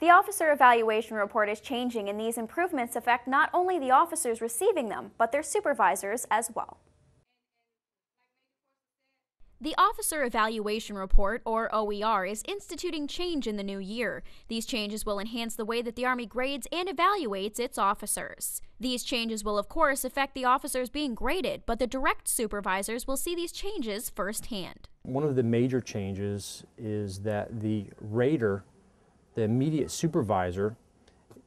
The officer evaluation report is changing, and these improvements affect not only the officers receiving them, but their supervisors as well. The Officer Evaluation Report, or OER, is instituting change in the new year. These changes will enhance the way that the Army grades and evaluates its officers. These changes will, of course, affect the officers being graded, but the direct supervisors will see these changes firsthand. One of the major changes is that the rater, the immediate supervisor,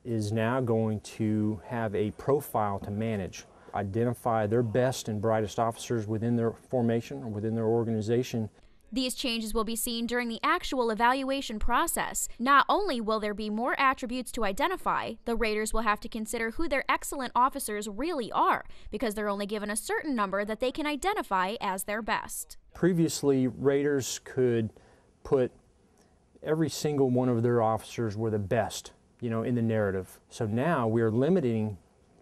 is now going to have a profile to manage. Identify their best and brightest officers within their formation or within their organization. These changes will be seen during the actual evaluation process. Not only will there be more attributes to identify, the raters will have to consider who their excellent officers really are, because they're only given a certain number that they can identify as their best. Previously, raters could put every single one of their officers were the best, in the narrative. So now we're limiting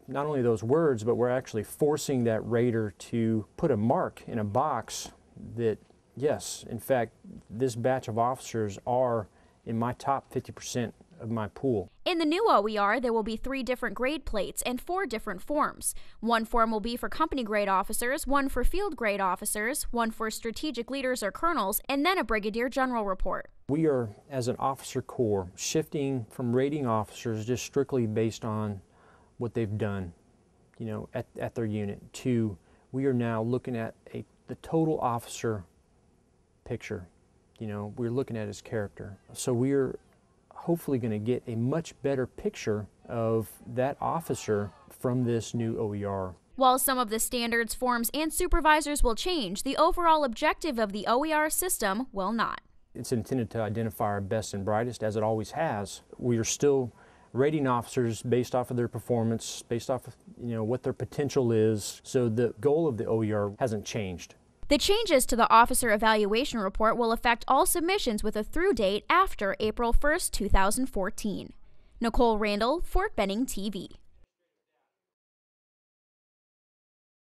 not only those words, but we're actually forcing that rater to put a mark in a box that, yes, in fact, this batch of officers are in my top 50% of my pool. In the new OER, there will be 3 different grade plates and 4 different forms. One form will be for company grade officers, one for field grade officers, one for strategic leaders or colonels, and then a brigadier general report. We are, as an officer corps, shifting from rating officers just strictly based on what they've done, at their unit, to we are now looking at the total officer picture. We're looking at his character. So we're hopefully going to get a much better picture of that officer from this new OER. While some of the standards, forms, and supervisors will change, the overall objective of the OER system will not. It's intended to identify our best and brightest, as it always has. We are still rating officers based off of their performance, based off of what their potential is. So the goal of the OER hasn't changed. The changes to the Officer Evaluation Report will affect all submissions with a through date after April 1st, 2014. Nicole Randall, Fort Benning TV.